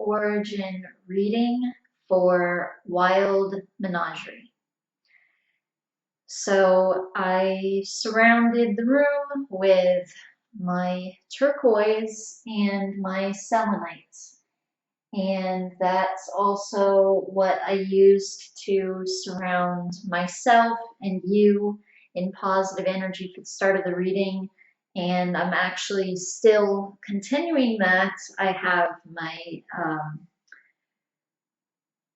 origin reading for Wild Menagerie. So I surrounded the room with my turquoise and my selenite. And that's also what I used to surround myself and you in positive energy for the start of the reading. And I'm actually still continuing that. I have my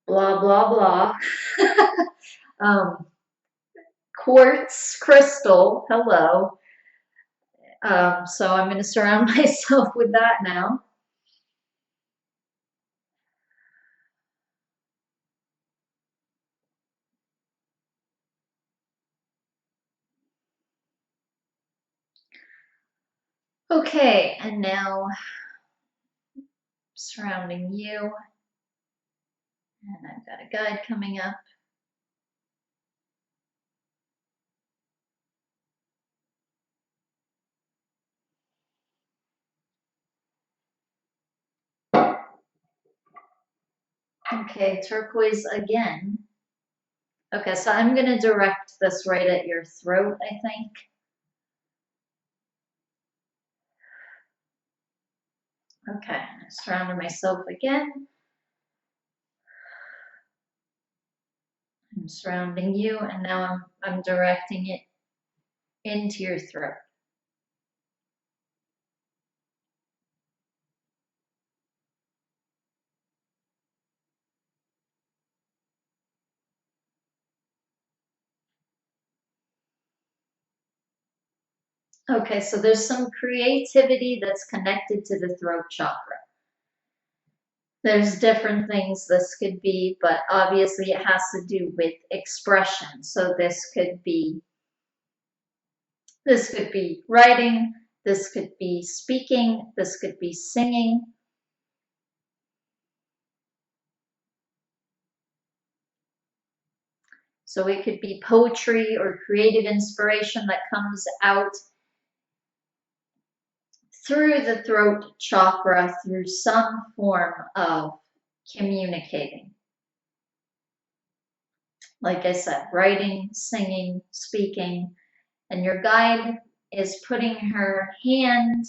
blah, blah, blah quartz crystal. Hello. So I'm going to surround myself with that now. Okay, and now surrounding you. And I've got a guide coming up. Okay, turquoise again. Okay, so I'm going to direct this right at your throat, I think. Okay, I surrounded myself again. I'm surrounding you, and now I'm directing it into your throat. Okay, so there's some creativity that's connected to the throat chakra. There's different things this could be, but obviously it has to do with expression. So this could be writing, this could be speaking, this could be singing. So it could be poetry or creative inspiration that comes out through the throat chakra through some form of communicating. Like I said, writing, singing, speaking, and your guide is putting her hand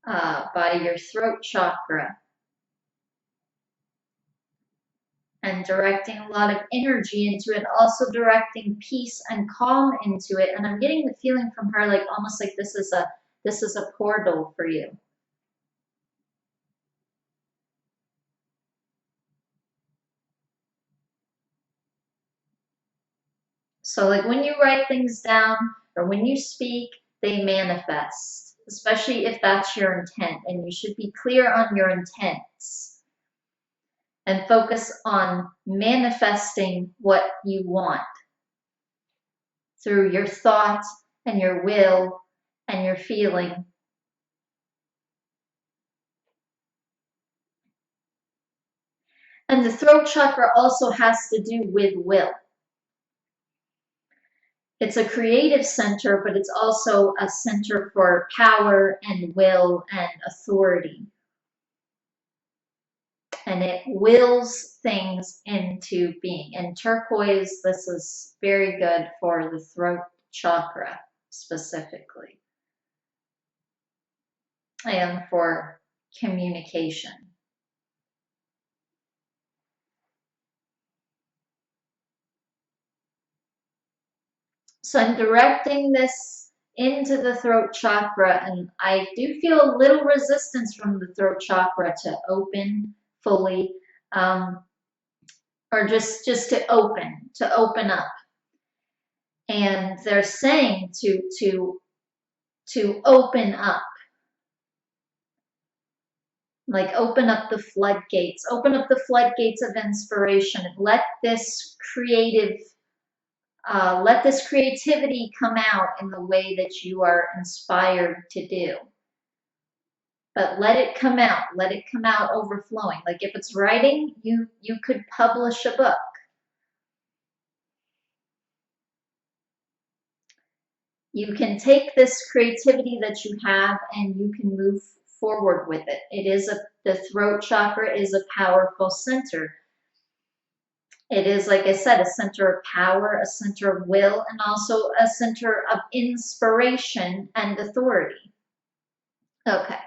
by your throat chakra and directing a lot of energy into it, also directing peace and calm into it. And I'm getting the feeling from her like almost like this is a portal for you. So like when you write things down or when you speak, they manifest, especially if that's your intent. And you should be clear on your intents and focus on manifesting what you want through your thought and your will and your feeling. And the throat chakra also has to do with will. It's a creative center, but it's also a center for power and will and authority. And it wills things into being. And turquoise, this is very good for the throat chakra specifically, and for communication. So I'm directing this into the throat chakra, and I do feel a little resistance from the throat chakra to open fully, or just to open up. And they're saying to open up, like open up the floodgates of inspiration, and let this creativity come out in the way that you are inspired to do. But let it come out overflowing. Like if it's writing, you could publish a book. You can take this creativity that you have and you can move forward with it. The throat chakra is a powerful center. It is, like I said, a center of power, a center of will, and also a center of inspiration and authority. Okay,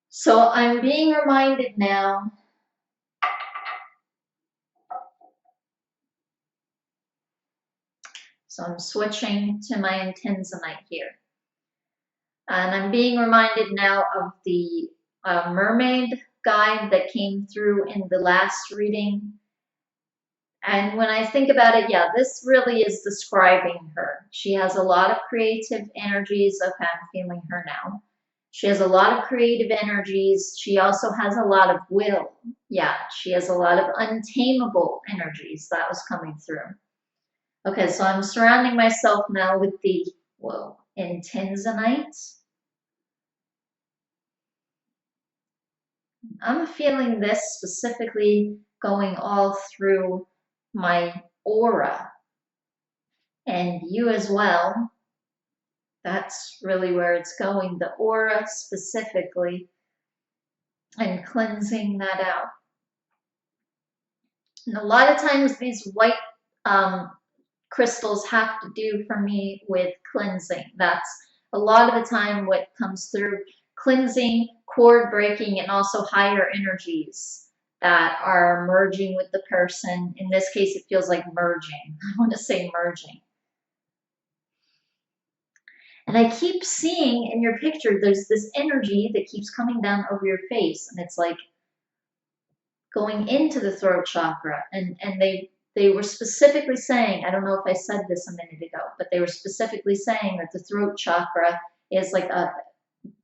so I'm being reminded now. So I'm switching to my intensonite here. And I'm being reminded now of the mermaid guide that came through in the last reading. And when I think about it, yeah, this really is describing her. She has a lot of creative energies. Okay, I'm feeling her now. She has a lot of creative energies. She also has a lot of will. Yeah, she has a lot of untamable energies. That was coming through. Okay, so I'm surrounding myself now with the, whoa, intensonite. I'm feeling this specifically going all through my aura, and you as well. That's really where it's going, the aura specifically, and cleansing that out. And a lot of times these white crystals have to do for me with cleansing. That's a lot of the time what comes through: cleansing, cord breaking, and also higher energies that are merging with the person. In this case, it feels like merging. I want to say merging. And I keep seeing in your picture, there's this energy that keeps coming down over your face, and it's like going into the throat chakra. And they were specifically saying, I don't know if I said this a minute ago, but they were specifically saying that the throat chakra is like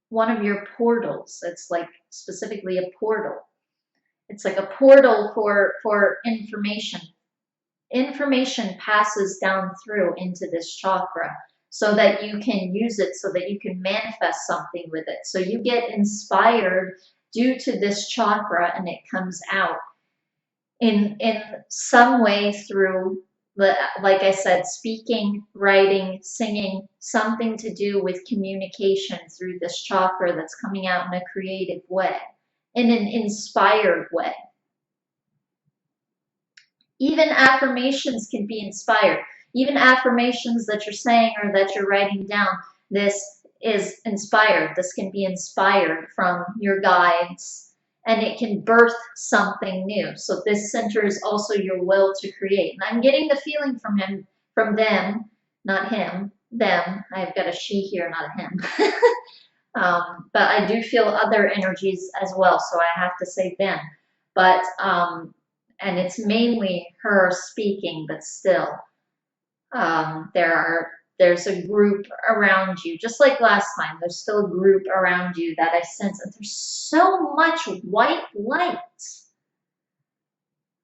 one of your portals. It's like specifically a portal. It's like a portal for information. Information passes down through into this chakra so that you can use it, so that you can manifest something with it. So you get inspired due to this chakra, and it comes out in some way through, like I said, speaking, writing, singing, something to do with communication through this chakra that's coming out in a creative way, in an inspired way. Even affirmations can be inspired. Even affirmations that you're saying or that you're writing down, this is inspired. This can be inspired from your guides, and it can birth something new. So this center is also your will to create. And I'm getting the feeling from them, not him, them. I've got a she here, not a him. But I do feel other energies as well, so I have to say them. But and it's mainly her speaking, but still, there's a group around you, just like last time. There's still a group around you that I sense, and there's so much white light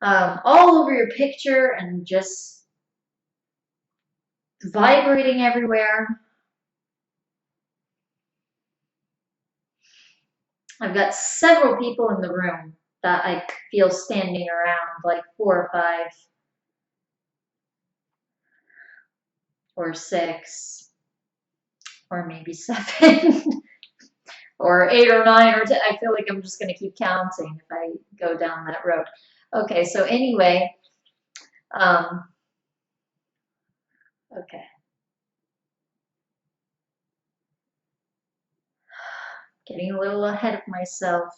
all over your picture and just vibrating everywhere. I've got several people in the room that I feel standing around, like 4 or 5 or 6 or maybe 7 or 8 or 9 or 10. I feel like I'm just going to keep counting if I go down that road. Okay, so anyway, okay. Getting a little ahead of myself.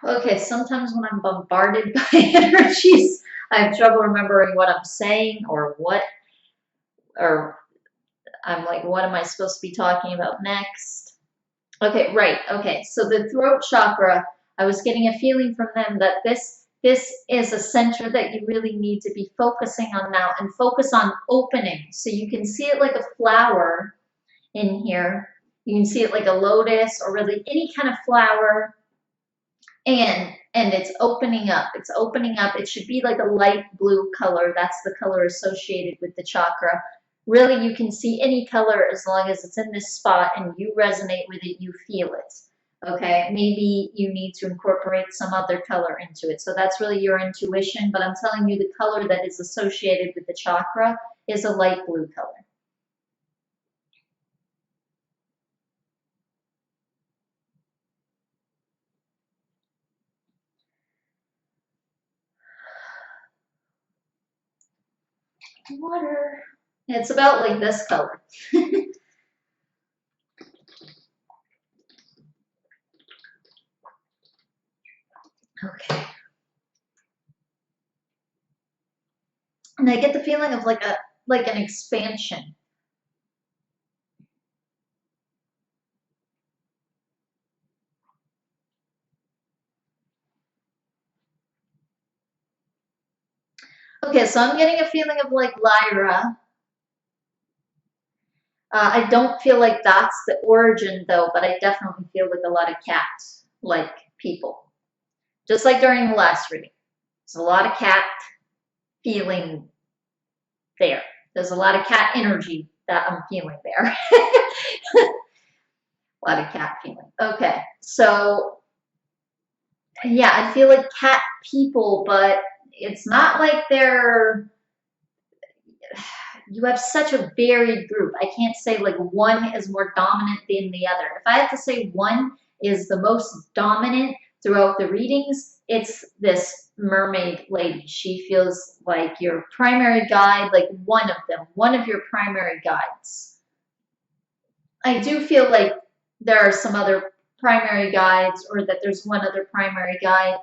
Okay, sometimes when I'm bombarded by energies, I have trouble remembering what I'm saying or I'm like, what am I supposed to be talking about next? Okay, right. Okay, so the throat chakra, I was getting a feeling from them that this is a center that you really need to be focusing on now, and focus on opening. So you can see it like a flower in here. You can see it like a lotus, or really any kind of flower, and it's opening up. It's opening up. It should be like a light blue color. That's the color associated with the chakra. Really, you can see any color as long as it's in this spot and you resonate with it, you feel it. Okay, maybe you need to incorporate some other color into it. So that's really your intuition, but I'm telling you the color that is associated with the chakra is a light blue color. Water. It's about like this color. Okay. And I get the feeling of like an expansion. Okay, so I'm getting a feeling of like Lyra. I don't feel like that's the origin though, but I definitely feel like a lot of cats, like people. Just like during the last reading. There's a lot of cat feeling there. There's a lot of cat energy that I'm feeling there. A lot of cat feeling. Okay, so yeah, I feel like cat people, but it's not like they're, you have such a varied group. I can't say like one is more dominant than the other. If I have to say one is the most dominant throughout the readings, it's this mermaid lady. She feels like your primary guide, like one of them, one of your primary guides. I do feel like there are some other primary guides, or that there's one other primary guide,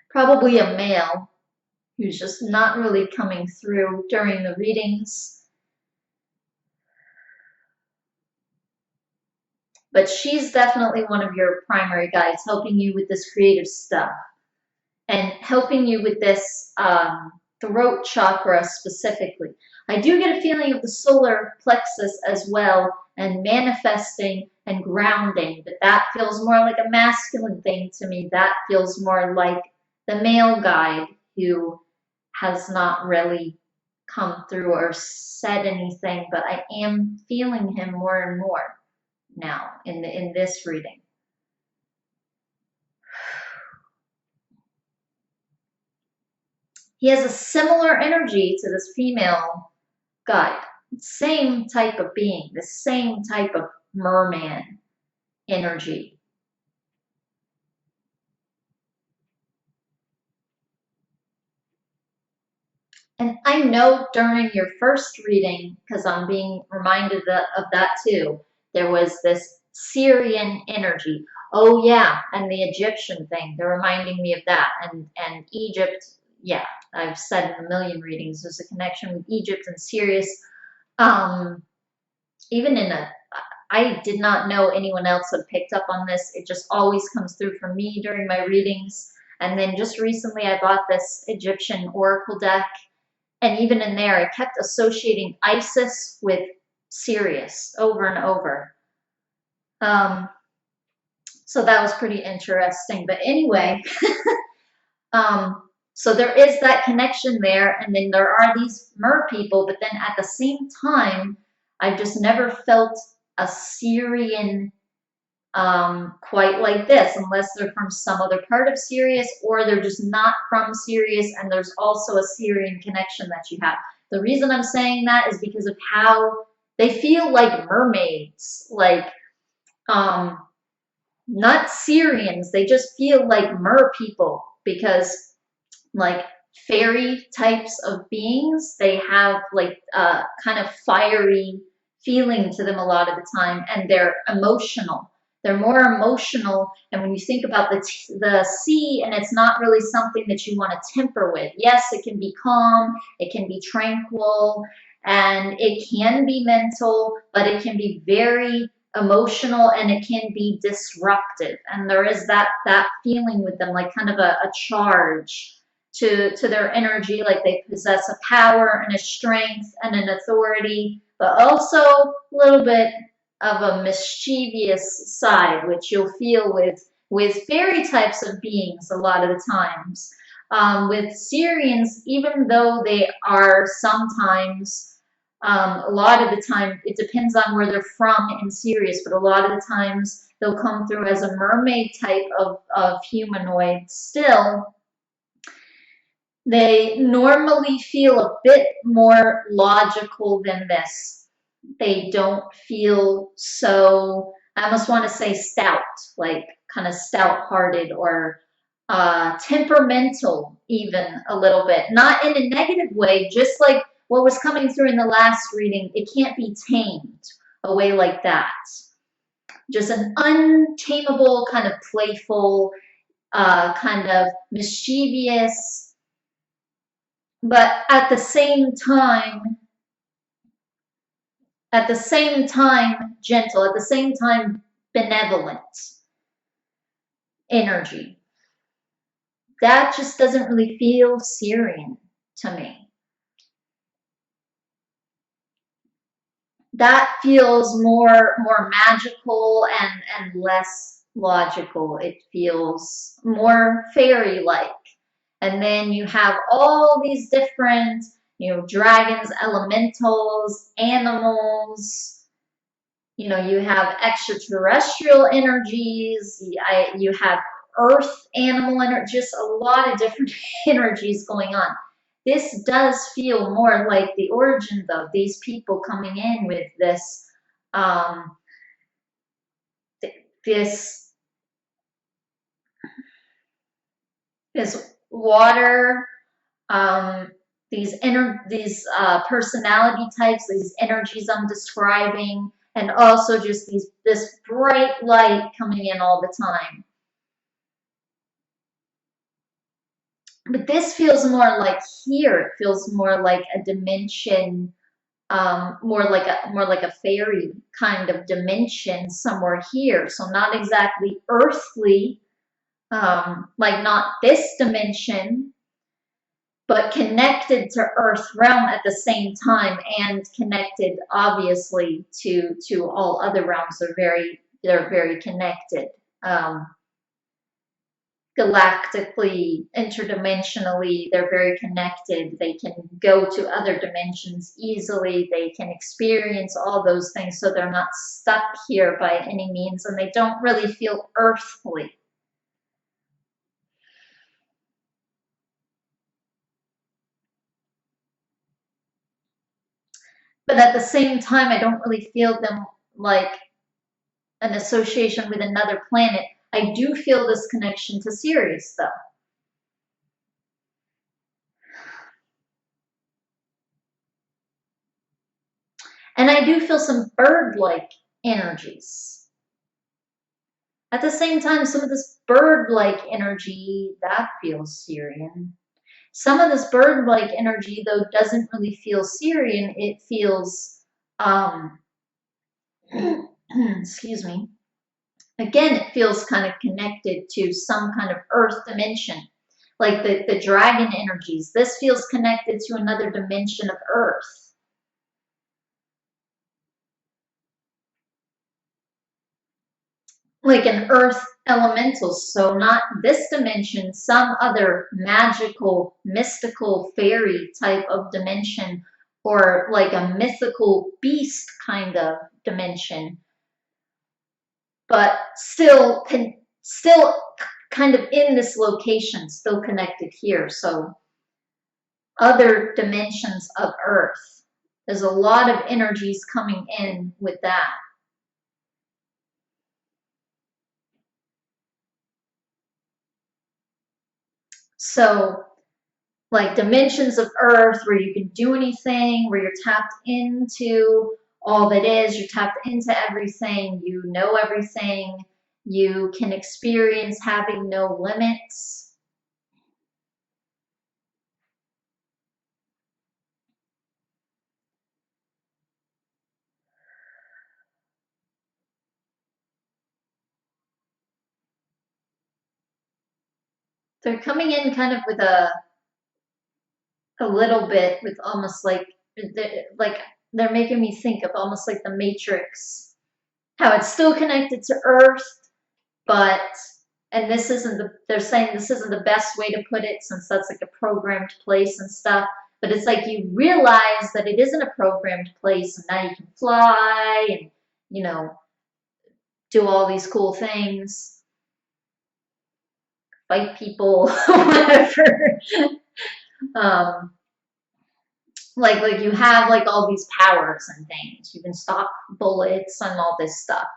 probably a male who's just not really coming through during the readings. But she's definitely one of your primary guides, helping you with this creative stuff and helping you with this throat chakra specifically. I do get a feeling of the solar plexus as well, and manifesting and grounding, but that feels more like a masculine thing to me. That feels more like the male guide who has not really come through or said anything, but I am feeling him more and more now in this reading. He has a similar energy to this female guide. Same type of being, the same type of merman energy. And I know during your first reading, because I'm being reminded of that too, there was this Syrian energy. Oh yeah, and the Egyptian thing. They're reminding me of that. And Egypt, yeah, I've said in a million readings, there's a connection with Egypt and Sirius. Um, even in a, I did not know anyone else had picked up on this. It just always comes through for me during my readings. And then just recently I bought this Egyptian oracle deck, and even in there, I kept associating Isis with Sirius over and over. So that was pretty interesting. But anyway, so there is that connection there, and then there are these mer people, but then at the same time, I've just never felt a Syrian quite like this, unless they're from some other part of Sirius, or they're just not from Sirius, and there's also a Syrian connection that you have. The reason I'm saying that is because of how they feel like mermaids, like not Syrians. They just feel like mer people, because like fairy types of beings, they have like kind of fiery feeling to them a lot of the time, and they're emotional. They're more emotional, and when you think about the sea, and it's not really something that you want to temper with. Yes, it can be calm, it can be tranquil, and it can be mental, but it can be very emotional, and it can be disruptive. And there is that feeling with them, like kind of a charge to their energy, like they possess a power and a strength and an authority, but also a little bit of a mischievous side, which you'll feel with fairy types of beings a lot of the times. With Syrians, even though they are sometimes A lot of the time, it depends on where they're from in Sirius, but a lot of the times they'll come through as a mermaid type of humanoid still. They normally feel a bit more logical than this. They don't feel so, I almost want to say stout, like kind of stout-hearted or temperamental even a little bit. Not in a negative way, just like what was coming through in the last reading. It can't be tamed away like that. Just an untamable, kind of playful, kind of mischievous, but at the same time, gentle, at the same time, benevolent energy. That just doesn't really feel Syrian to me. That feels more magical and less logical. It feels more fairy-like. And then you have all these different, dragons, elementals, animals. You have extraterrestrial energies. You have earth animal energy, just a lot of different energies going on. This does feel more like the origins of these people coming in with this, this water, these personality types, these energies I'm describing, and also just this bright light coming in all the time. But this feels more like here. It feels more like a dimension, more like a fairy kind of dimension somewhere here. So not exactly earthly, like not this dimension, but connected to Earth realm at the same time, and connected obviously to all other realms. They're very connected. Galactically, interdimensionally, they're very connected. They can go to other dimensions easily. They can experience all those things, so they're not stuck here by any means, and they don't really feel earthly. But at the same time, I don't really feel them like an association with another planet. I do feel this connection to Sirius, though. And I do feel some bird-like energies. At the same time, some of this bird-like energy, that feels Syrian. Some of this bird-like energy, though, doesn't really feel Syrian. It feels, excuse me. Again, it feels kind of connected to some kind of earth dimension. Like the dragon energies. This feels connected to another dimension of earth. Like an earth elemental, so not this dimension, some other magical, mystical, fairy type of dimension, or like a mythical beast kind of dimension, but still kind of in this location, still connected here. So other dimensions of earth. There's a lot of energies coming in with that. So, like dimensions of earth where you can do anything, where you're tapped into all that is, you're tapped into everything, you know everything, you can experience having no limits. They're coming in kind of with a little bit with almost like they're making me think of almost like the Matrix, how it's still connected to Earth, but and they're saying this isn't the best way to put it since that's like a programmed place and stuff, But it's like you realize that it isn't a programmed place, and now you can fly and, you know, do all these cool things, fight people, whatever. um, like you have like all these powers and things. You can stop bullets and all this stuff.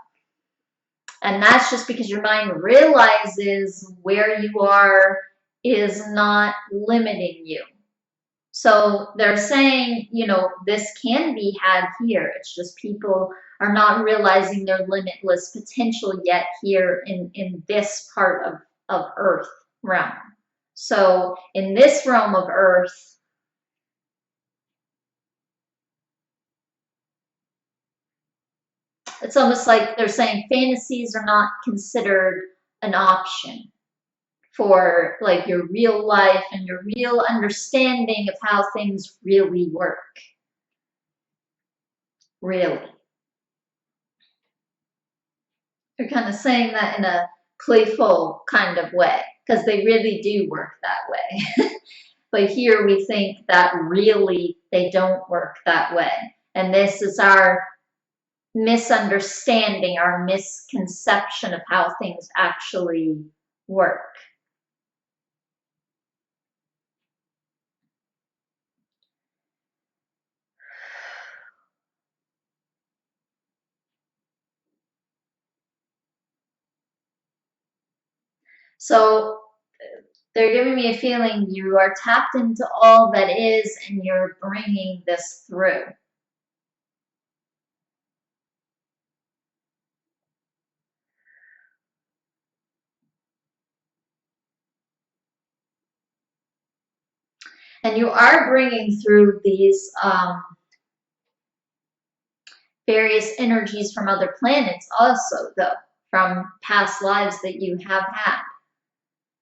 And that's just because your mind realizes where you are is not limiting you. So they're saying, you know, this can be had here. It's just people are not realizing their limitless potential yet here in this part of Earth realm. So in this realm of Earth, it's almost like they're saying fantasies are not considered an option for like your real life and your real understanding of how things really work. Really. They're kind of saying that in a playful kind of way because they really do work that way. But here we think that really they don't work that way. And this is our misunderstanding, our misconception of how things actually work. So they're giving me a feeling you are tapped into all that is and you're bringing this through. And you are bringing through these various energies from other planets also, though, from past lives that you have had.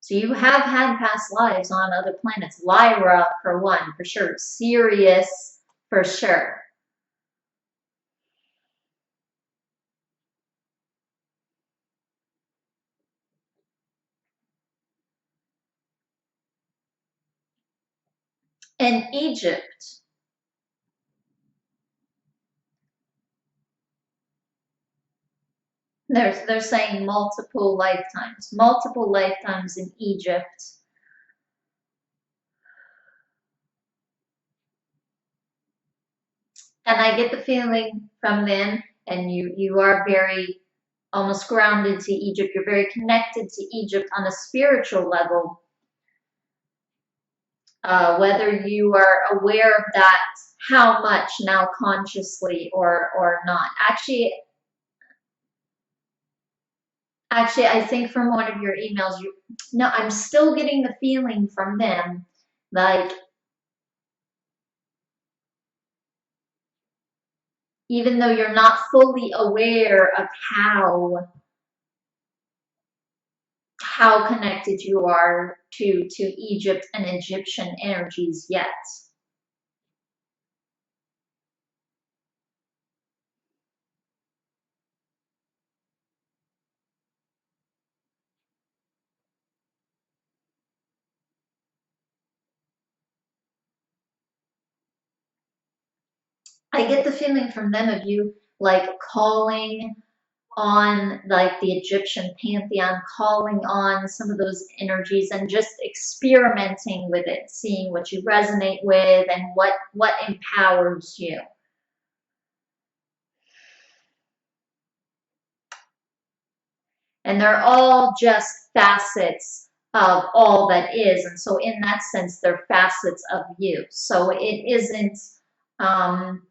So you have had past lives on other planets. Lyra, for one, for sure. Sirius, for sure. And Egypt. They're saying multiple lifetimes in Egypt. And I get the feeling from them, and you are very almost grounded to Egypt. You're very connected to Egypt on a spiritual level. Whether you are aware of that, how much now consciously or not. Actually, I think from one of your emails, no, I'm still getting the feeling from them, like even though you're not fully aware of how connected you are to Egypt and Egyptian energies yet. I get the feeling from them of you like calling on like the Egyptian pantheon, calling on some of those energies and just experimenting with it, seeing what you resonate with and what empowers you. And they're all just facets of all that is. And so in that sense, they're facets of you. So it isn't um,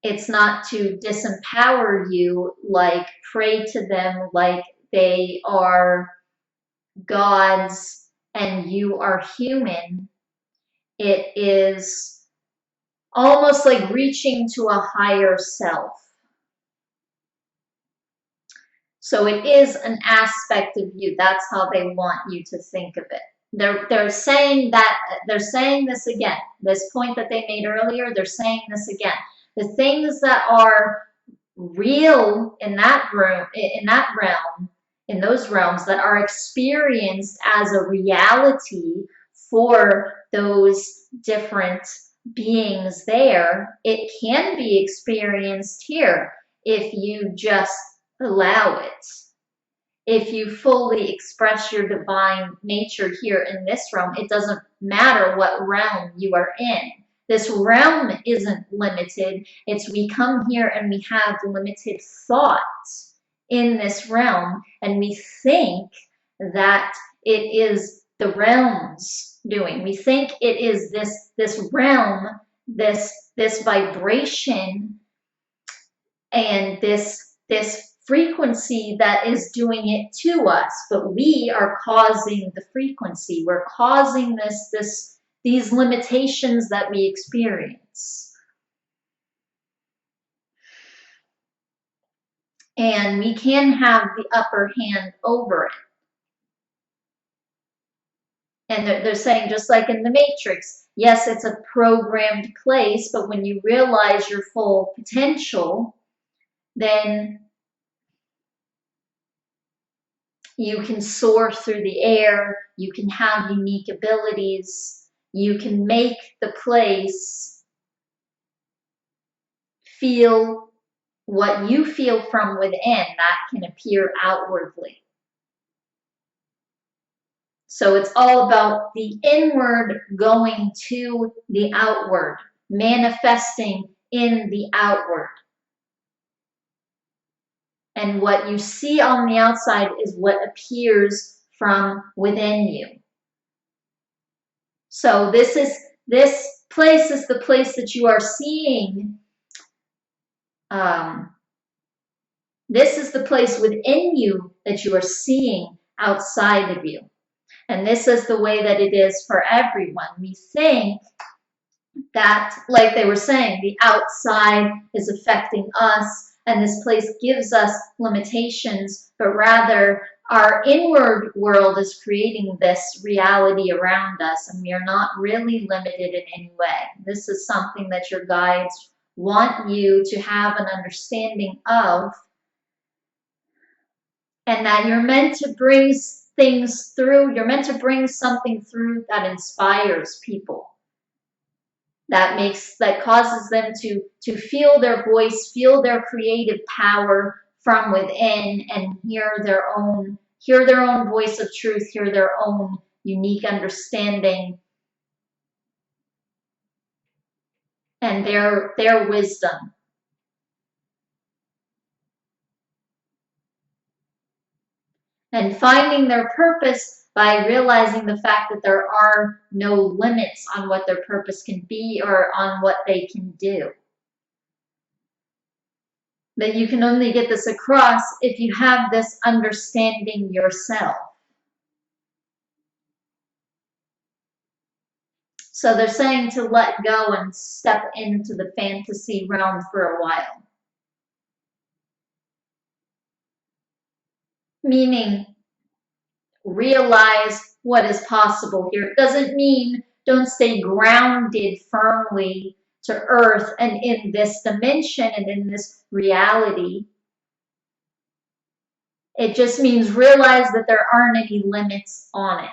it's not to disempower you, like pray to them like they are gods and you are human. It is almost like reaching to a higher self. So it is an aspect of you. That's how they want you to think of it. They're saying that, they're saying this again. This point that they made earlier, they're saying this again. The things that are real in that room, in that realm, in those realms that are experienced as a reality for those different beings there, it can be experienced here if you just allow it. If you fully express your divine nature here in this realm, it doesn't matter what realm you are in. This realm isn't limited. It's we come here and we have limited thoughts in this realm, and we think that it is the realm's doing. We think it is this realm, this vibration, and this frequency that is doing it to us, but we are causing the frequency. We're causing these limitations that we experience. And we can have the upper hand over it. And they're saying, just like in the Matrix, yes, it's a programmed place, but when you realize your full potential, then you can soar through the air, you can have unique abilities, you can make the place feel what you feel from within that can appear outwardly. So it's all about the inward going to the outward, manifesting in the outward. And what you see on the outside is what appears from within you. So this place is the place that you are seeing. This is the place within you that you are seeing outside of you. And this is the way that it is for everyone. We think that, like they were saying, the outside is affecting us and this place gives us limitations, but rather our inward world is creating this reality around us, and we are not really limited in any way. This is something that your guides want you to have an understanding of, and that you're meant to bring things through. You're meant to bring something through that inspires people, that causes them to feel their voice, feel their creative power from within, and hear their own voice of truth, hear their own unique understanding and their wisdom. And finding their purpose by realizing the fact that there are no limits on what their purpose can be or on what they can do. That you can only get this across if you have this understanding yourself. So they're saying to let go and step into the fantasy realm for a while. Meaning, realize what is possible here. It doesn't mean don't stay grounded firmly to earth and in this dimension and in this reality. It just means realize that there aren't any limits on it.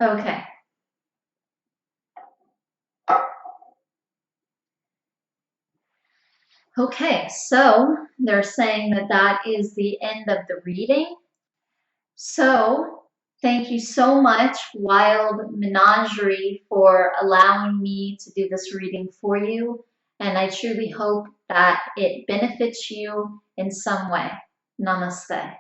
Okay. Okay, so they're saying that that is the end of the reading. So thank you so much, Wild Menagerie, for allowing me to do this reading for you. And I truly hope that it benefits you in some way. Namaste.